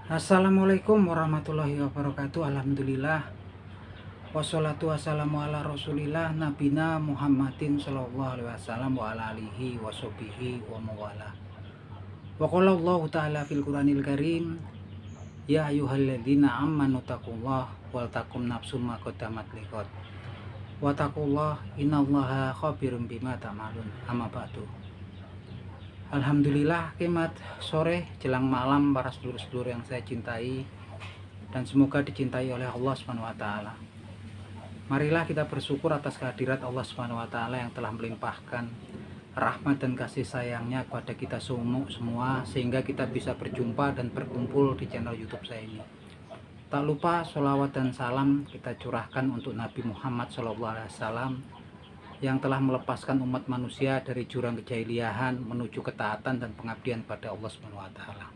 Assalamualaikum warahmatullahi wabarakatuh. Alhamdulillah. Wassalatu wassalamu ala rasulillah nabina Muhammadin sallallahu alaihi wasallam wa ala alihi wa sahbihi wa mawala. Wa qala Allah ta'ala fil Qur'anil Karim, ya ayyuhalladzina amanu taqullah wal takum nafsum ma qaddamat liqad. Wa taqullah innallaha khabirum bima ta'malun. Amma ba'du. Alhamdulillah, kemat sore jelang malam para sedulur-sedulur yang saya cintai dan semoga dicintai oleh Allah Subhanahu wa taala. Marilah kita bersyukur atas kehadirat Allah Subhanahu wa taala yang telah melimpahkan rahmat dan kasih sayangnya kepada kita semua sehingga kita bisa berjumpa dan berkumpul di channel YouTube saya ini. Tak lupa sholawat dan salam kita curahkan untuk Nabi Muhammad SAW yang telah melepaskan umat manusia dari jurang kejahiliahan menuju ketaatan dan pengabdian pada Allah Subhanahu wa taala.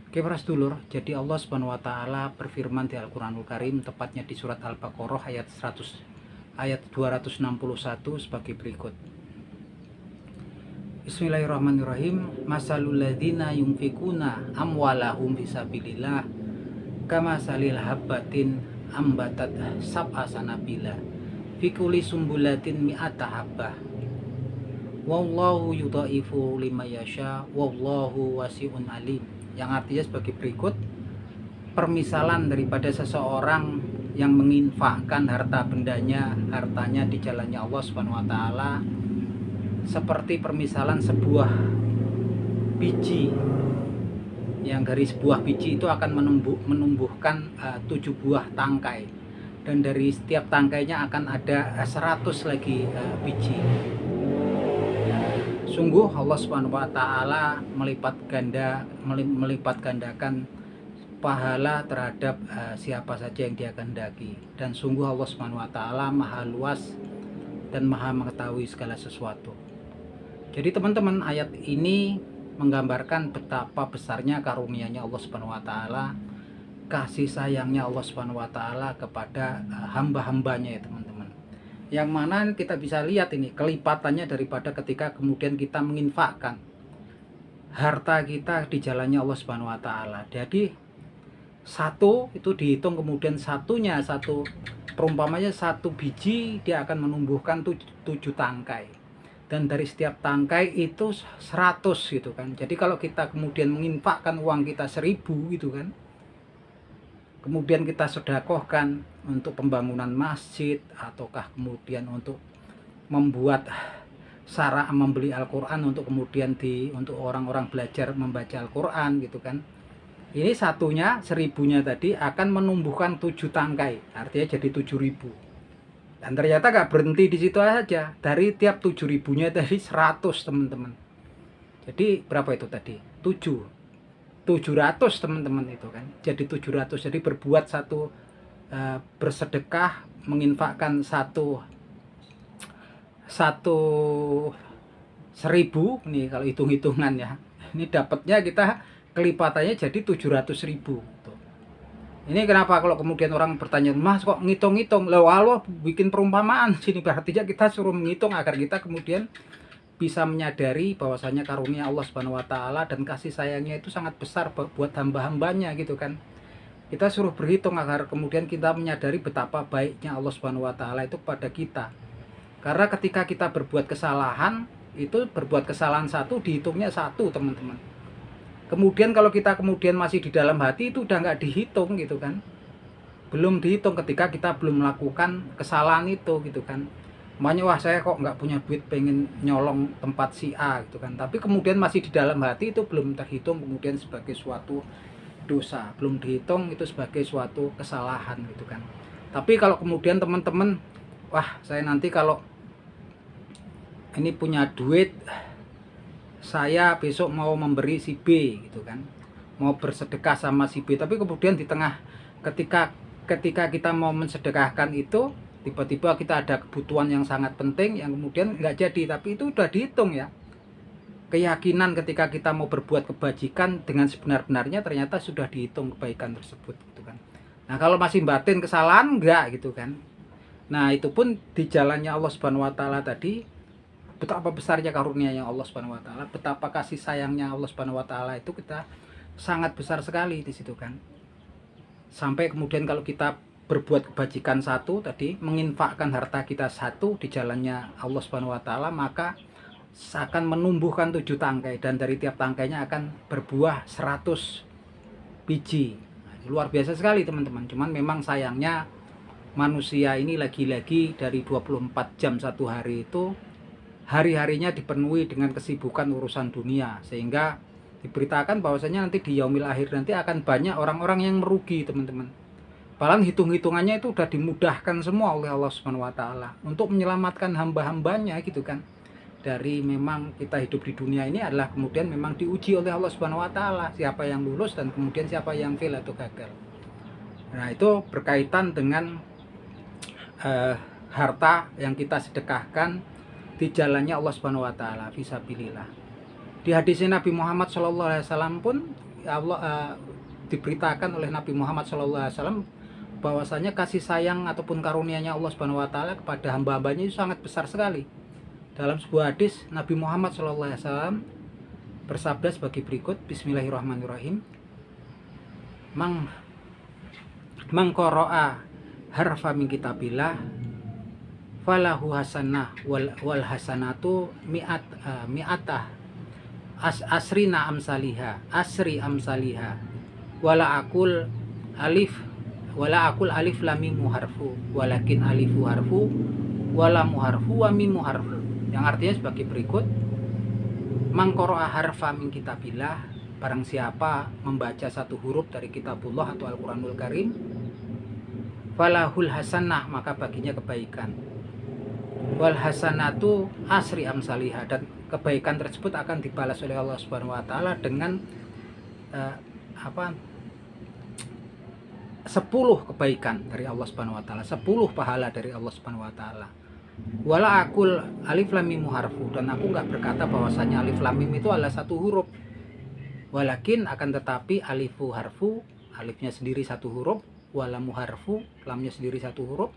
Oke para sedulur, jadi Allah Subhanahu wa taala berfirman di Al-Qur'anul Karim, tepatnya di surat Al-Baqarah ayat 261 sebagai berikut. Bismillahirrahmanirrahim. Masalul ladzina yunfikuna amwalahum fisabilillah kamasalil habbatin ambatat sab'a sanabila fikuli sumbulatin mi'ata habbah wallahu yudhaifu lima yasha wallahu wasi'un alim, yang artinya sebagai berikut: permisalan daripada seseorang yang menginfakkan hartanya di jalannya Allah Subhanahu wa taala seperti permisalan sebuah biji, yang dari sebuah biji itu akan menumbuhkan 7 buah tangkai, dan dari setiap tangkainya akan ada 100 lagi biji. Sungguh Allah Subhanahu wa taala melipat gandakan pahala terhadap siapa saja yang Dia kehendaki, dan sungguh Allah Subhanahu wa taala maha luas dan maha mengetahui segala sesuatu. Jadi teman-teman, ayat ini menggambarkan betapa besarnya karunia-Nya Allah Subhanahu wa taala, kasih sayangnya Allah Subhanahu wa taala kepada hamba-hambanya ya teman-teman. Yang mana kita bisa lihat ini kelipatannya daripada ketika kemudian kita menginfakkan harta kita di jalannya Allah Subhanahu wa taala. Jadi satu itu dihitung, kemudian satu perumpamanya satu biji dia akan menumbuhkan 7 tangkai. Dan dari setiap tangkai itu 100 gitu kan. Jadi kalau kita kemudian menginfakkan uang kita 1000 gitu kan, kemudian kita sedekahkan untuk pembangunan masjid ataukah kemudian untuk membuat sarana membeli Al-Qur'an untuk kemudian untuk orang-orang belajar membaca Al-Qur'an gitu kan. Ini satunya 1000-nya tadi akan menumbuhkan 7 tangkai, artinya jadi 7000. Dan ternyata gak berhenti di situ aja. Dari tiap 7000-nya tadi 100 teman-teman. Jadi berapa itu tadi? 700 teman-teman itu kan. Jadi 700. Jadi berbuat satu bersedekah, menginfakkan satu 1000 nih kalau hitung-hitungan ya. Ini dapatnya kita kelipatannya jadi 700.000. Ini kenapa kalau kemudian orang bertanya, "Mas kok ngitung-ngitung?" Lah Allah bikin perumpamaan sini, berarti kita suruh menghitung agar kita kemudian bisa menyadari bahwasanya karunia Allah Subhanahu wa taala dan kasih sayangnya itu sangat besar buat hamba-hambanya gitu kan. Kita suruh berhitung agar kemudian kita menyadari betapa baiknya Allah Subhanahu wa taala itu pada kita. Karena ketika kita berbuat kesalahan, itu berbuat kesalahan satu dihitungnya 1 teman-teman. Kemudian kalau kita kemudian masih di dalam hati itu udah nggak dihitung gitu kan. Belum dihitung ketika kita belum melakukan kesalahan itu gitu kan. Makanya wah saya kok nggak punya duit pengen nyolong tempat si A gitu kan. Tapi kemudian masih di dalam hati itu belum terhitung kemudian sebagai suatu dosa. Belum dihitung itu sebagai suatu kesalahan gitu kan. Tapi kalau kemudian teman-teman, wah saya nanti kalau ini punya duit, saya besok mau memberi si B gitu kan, mau bersedekah sama si B, tapi kemudian di tengah ketika kita mau mensedekahkan itu tiba-tiba kita ada kebutuhan yang sangat penting yang kemudian nggak jadi, tapi itu udah dihitung ya. Keyakinan ketika kita mau berbuat kebajikan dengan sebenar-benarnya ternyata sudah dihitung kebaikan tersebut gitu kan. Nah kalau masih batin kesalahan enggak gitu kan. Nah itu pun di jalannya Allah Subhanahu wa taala tadi, betapa besarnya karunia yang Allah Subhanahu wa taala, betapa kasih sayangnya Allah Subhanahu wa taala itu kita sangat besar sekali di situ kan. Sampai kemudian kalau kita berbuat kebajikan satu tadi, menginfakkan harta kita satu di jalannya Allah Subhanahu wa taala, maka akan menumbuhkan 7 tangkai, dan dari tiap tangkainya akan berbuah 100 biji. Luar biasa sekali teman-teman. Cuman memang sayangnya manusia ini lagi-lagi dari 24 jam satu hari itu hari-harinya dipenuhi dengan kesibukan urusan dunia, sehingga diberitakan bahwasanya nanti di yaumil akhir nanti akan banyak orang-orang yang merugi teman-teman. Padahal hitung-hitungannya itu udah dimudahkan semua oleh Allah Subhanahu wa taala untuk menyelamatkan hamba-hambanya gitu kan. Dari memang kita hidup di dunia ini adalah kemudian memang diuji oleh Allah Subhanahu wa taala, siapa yang lulus dan kemudian siapa yang fail atau gagal. Nah, itu berkaitan dengan harta yang kita sedekahkan di jalannya Allah Subhanahu wa taala, fisabilillah. Di hadisnya Nabi Muhammad SAW pun Allah diberitakan oleh Nabi Muhammad SAW bahwasanya kasih sayang ataupun karunia-Nya Allah Subhanahu wa taala kepada hamba-hambanya itu sangat besar sekali. Dalam sebuah hadis Nabi Muhammad SAW bersabda sebagai berikut, Bismillahirrahmanirrahim. Mang qara'a harfa min kitabillah falahu hasanah wal hasanatu mi'atah asri amsaliha wala akul alif lam mim harfu walakin alifu harfu wala muharfu wa mim harfu, yang artinya sebagai berikut. Man qara'a harfa min kitabillah, barang siapa membaca satu huruf dari kitabullah atau Al-Qur'anul Karim, falahul hasanah, maka baginya kebaikan, wal hasanatu asri amsalihah, dan kebaikan tersebut akan dibalas oleh Allah Subhanahu wa taala dengan 10 kebaikan dari Allah Subhanahu wa taala, 10 pahala dari Allah Subhanahu wa taala. Wala akul alif lam mim harfu, dan aku enggak berkata bahwasanya alif lam mim itu adalah satu huruf. Walakin, akan tetapi, alifu harfu, alifnya sendiri satu huruf, walamu harfu, lamnya sendiri satu huruf,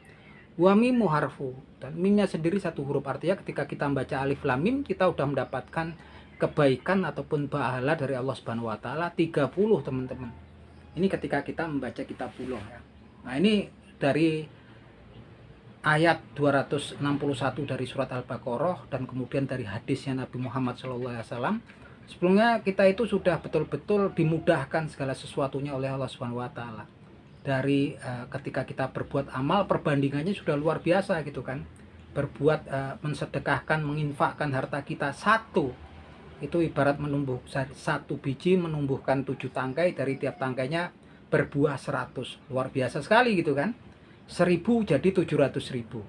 wa mimu harfu, dan mimnya sendiri satu huruf. Artinya ketika kita membaca alif lam mim, kita sudah mendapatkan kebaikan ataupun pahala dari Allah Subhanahu wa taala 30 teman-teman. Ini ketika kita membaca kitabullah ya. Nah, ini dari ayat 261 dari surat Al-Baqarah, dan kemudian dari hadisnya Nabi Muhammad SAW. Sebelumnya kita itu sudah betul-betul dimudahkan segala sesuatunya oleh Allah Subhanahu wa taala. Dari ketika kita berbuat amal, perbandingannya sudah luar biasa gitu kan. Berbuat mensedekahkan, menginfakkan harta kita satu, itu ibarat menumbuh satu biji menumbuhkan 7 tangkai, dari tiap tangkainya berbuah 100. Luar biasa sekali gitu kan. 1000 jadi 700.000.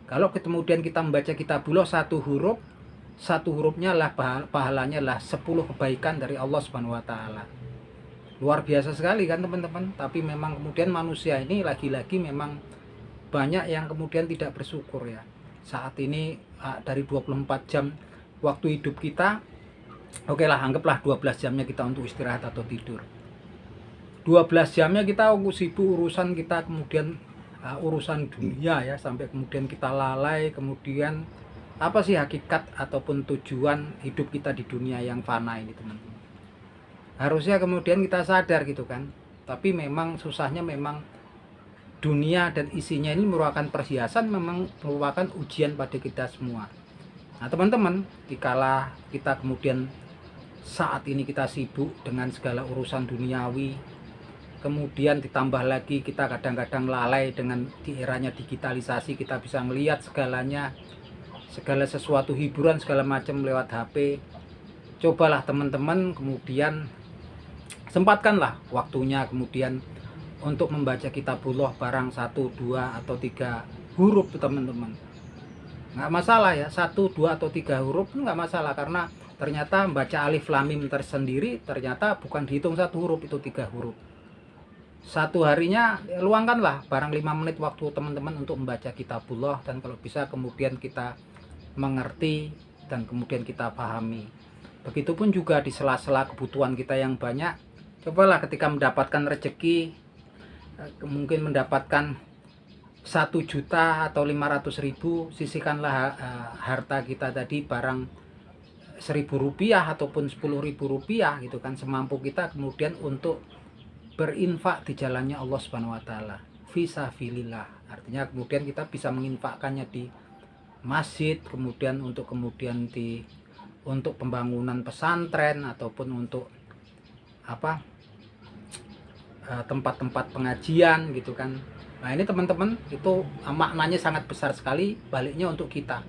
Kalau kemudian kita membaca kitabullah satu hurufnya lah pahalanya lah 10 kebaikan dari Allah Subhanahu wa taala. Luar biasa sekali kan teman-teman. Tapi memang kemudian manusia ini lagi-lagi memang banyak yang kemudian tidak bersyukur ya. Saat ini dari 24 jam waktu hidup kita, oke lah, anggaplah 12 jamnya kita untuk istirahat atau tidur. 12 jamnya kita sibuk urusan kita, kemudian urusan dunia ya, sampai kemudian kita lalai kemudian apa sih hakikat ataupun tujuan hidup kita di dunia yang fana ini teman-teman. Harusnya kemudian kita sadar gitu kan. Tapi memang susahnya memang dunia dan isinya ini merupakan perhiasan, memang merupakan ujian pada kita semua. Nah teman-teman, dikala kita kemudian saat ini kita sibuk dengan segala urusan duniawi, kemudian ditambah lagi kita kadang-kadang lalai dengan di eranya digitalisasi, kita bisa melihat segalanya, segala sesuatu hiburan segala macam lewat HP. Cobalah teman-teman kemudian sempatkanlah waktunya kemudian untuk membaca kitabullah, barang 1, 2 atau 3 huruf teman-teman. Nggak masalah ya, 1, 2 atau 3 huruf nggak masalah, karena ternyata membaca alif lam mim tersendiri ternyata bukan dihitung 1 huruf, itu 3 huruf. Satu harinya luangkanlah barang 5 menit waktu teman-teman untuk membaca kitabullah, dan kalau bisa kemudian kita mengerti dan kemudian kita pahami. Begitupun juga di sela-sela kebutuhan kita yang banyak, cobalah ketika mendapatkan rezeki, mungkin mendapatkan 1 juta atau 500.000, sisihkanlah harta kita tadi, barang Rp1.000 ataupun Rp10.000 gitu kan, semampu kita kemudian untuk berinfak di jalannya Allah Subhanahu wa taala, fisabilillah. Artinya kemudian kita bisa menginfakkannya di masjid, kemudian untuk pembangunan pesantren ataupun untuk tempat-tempat pengajian gitu kan. Nah, ini teman-teman, itu maknanya sangat besar sekali, baliknya untuk kita.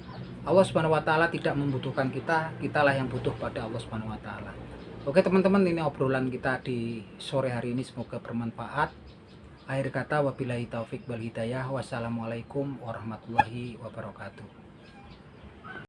Allah Subhanahu wa taala tidak membutuhkan kita, kitalah yang butuh pada Allah Subhanahu wa taala. Oke teman-teman, ini obrolan kita di sore hari ini, semoga bermanfaat. Akhir kata, wabillahi taufik wal hidayah. Wassalamualaikum warahmatullahi wabarakatuh.